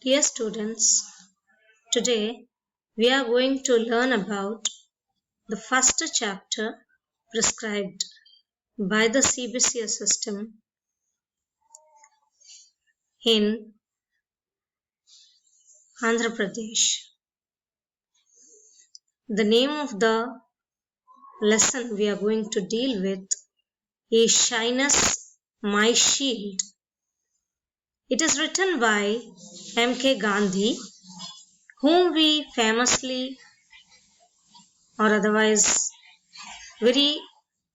Dear students, today we are going to learn about the first chapter prescribed by the CBSE system in Andhra Pradesh. The name of the lesson we are going to deal with is Shyness, My Shield. It is written by M.K. Gandhi, whom we famously or otherwise very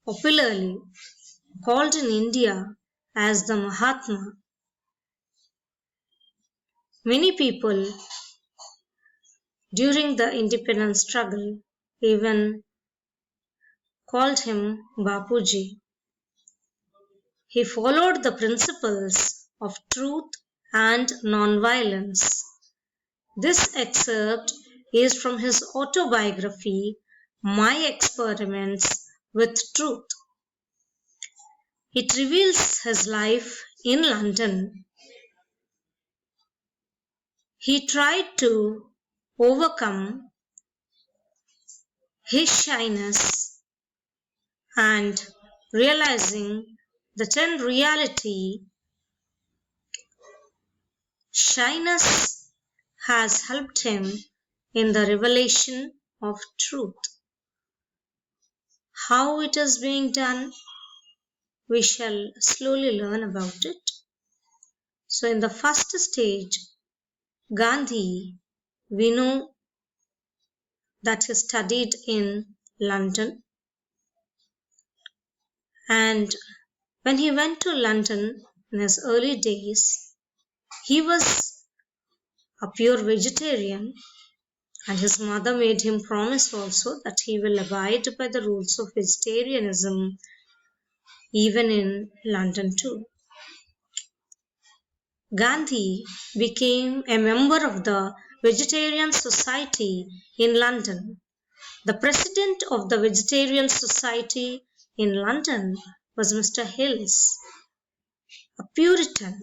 popularly called in India as the Mahatma. Many people during the independence struggle even called him Bapuji. He followed the principles of truth and non-violence. This excerpt is from his autobiography, My Experiments with Truth. It reveals his life in London. He tried to overcome his shyness and realizing that in reality, shyness has helped him in the revelation of truth. How it is being done, we shall slowly learn about it. So in the first stage, Gandhi, we know that he studied in London, and when he went to London in his early days, he was a pure vegetarian, and his mother made him promise also that he will abide by the rules of vegetarianism even in London too. Gandhi became a member of the Vegetarian Society in London. The president of the Vegetarian Society in London was Mr. Hills, a Puritan.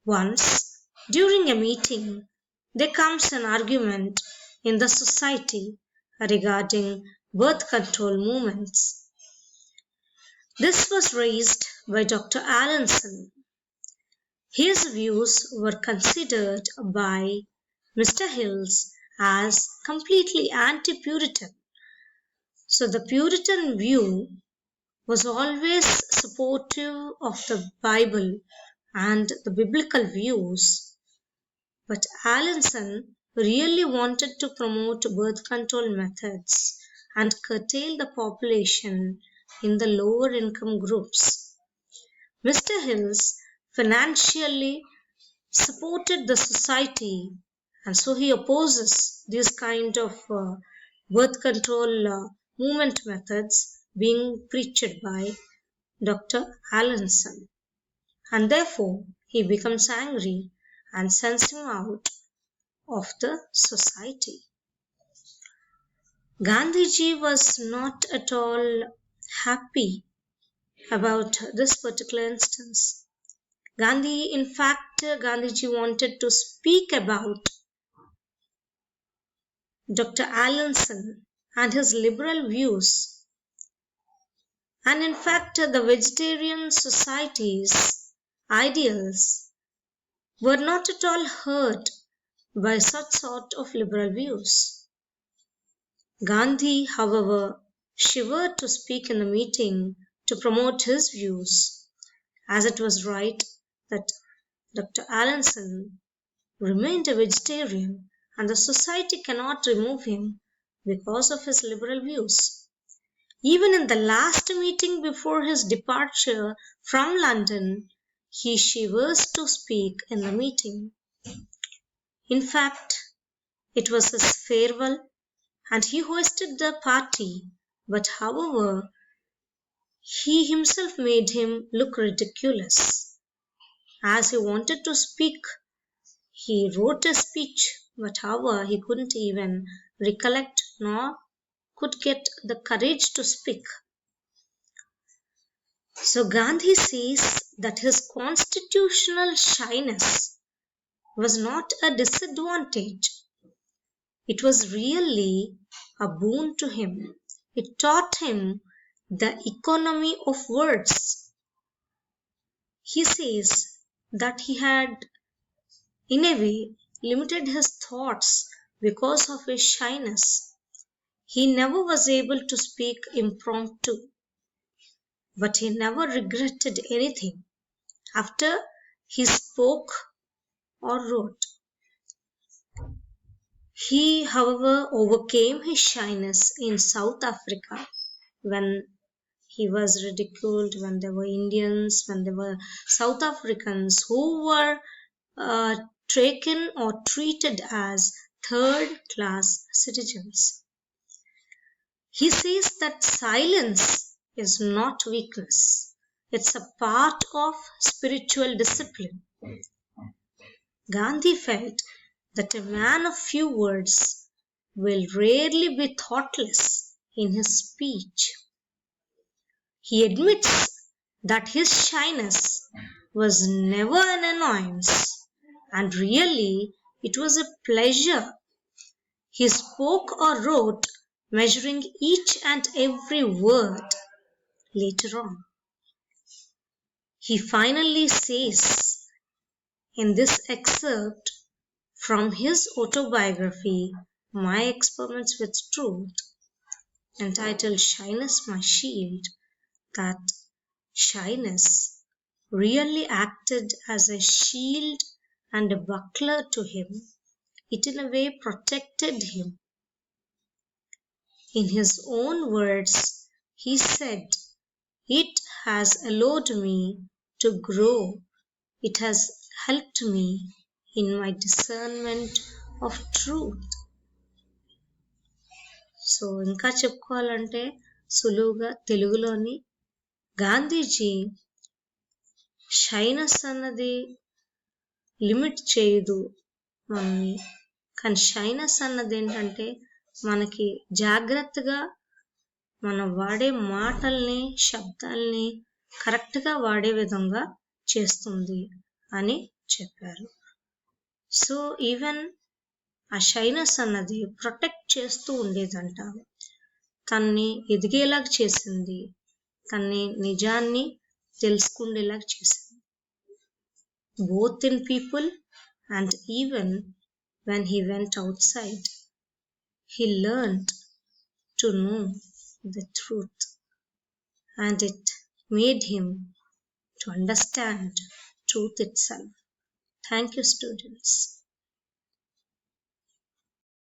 Once, during a meeting, there comes an argument in the society regarding birth control movements. This was raised by Dr. Allinson. His views were considered by Mr. Hills as completely anti-Puritan. So the Puritan view was always supportive of the Bible and the biblical views. But Allinson really wanted to promote birth control methods and curtail the population in the lower income groups. Mr. Hills financially supported the society, and so he opposes this kind of birth control movement methods being preached by Dr. Allinson. And therefore, he becomes angry and sends him out of the society. Gandhiji was not at all happy about this particular instance. Gandhiji wanted to speak about Dr. Allinson and his liberal views. And in fact, the Vegetarian Society's ideals were not at all hurt by such sort of liberal views. Gandhi, however, shivered to speak in the meeting to promote his views, as it was right that Dr. Allinson remained a vegetarian and the society cannot remove him because of his liberal views. Even in the last meeting before his departure from London, he shivers to speak in the meeting. In fact, it was his farewell and he hosted the party, but however, he himself made him look ridiculous. As he wanted to speak, he wrote a speech, but however, he couldn't even recollect nor could get the courage to speak. So Gandhi says that his constitutional shyness was not a disadvantage. It was really a boon to him. It taught him the economy of words. He says that he had, in a way, limited his thoughts because of his shyness. He never was able to speak impromptu, but he never regretted anything after he spoke or wrote. He, however, overcame his shyness in South Africa when he was ridiculed, when there were Indians, when there were South Africans who were taken or treated as third class citizens. He says that silence is not weakness, it's a part of spiritual discipline. Gandhi felt that a man of few words will rarely be thoughtless in his speech. He admits that his shyness was never an annoyance, and really it was a pleasure. He spoke or wrote, measuring each and every word. Later on, he finally says in this excerpt from his autobiography, My Experiments with Truth, entitled Shyness My Shield, that shyness really acted as a shield and a buckler to him. It in a way protected him. In his own words, he said, "It has allowed me to grow. It has helped me in my discernment of truth." So ఇంకా చెప్పుకోవాలంటే సులువుగా తెలుగులోని Gandhiji shyness అన్నది limit చేయదు మనల్ని, కానీ shyness అన్నది ఏంటంటే మనకి జాగ్రత్తగా మనం వాడే మాటల్ని శబ్దాల్ని కరెక్ట్గా వాడే విధంగా చేస్తుంది అని చెప్పారు. సో ఈవెన్ ఆ షైనెస్ అన్నది ప్రొటెక్ట్ చేస్తూ ఉండేదంట, తన్ని ఎదిగేలాగా చేసింది, తన్ని నిజాన్ని తెలుసుకునేలాగా చేసింది. Both in people and even when he went outside, he learned to know the truth, and it made him to understand truth itself. Thank you, students.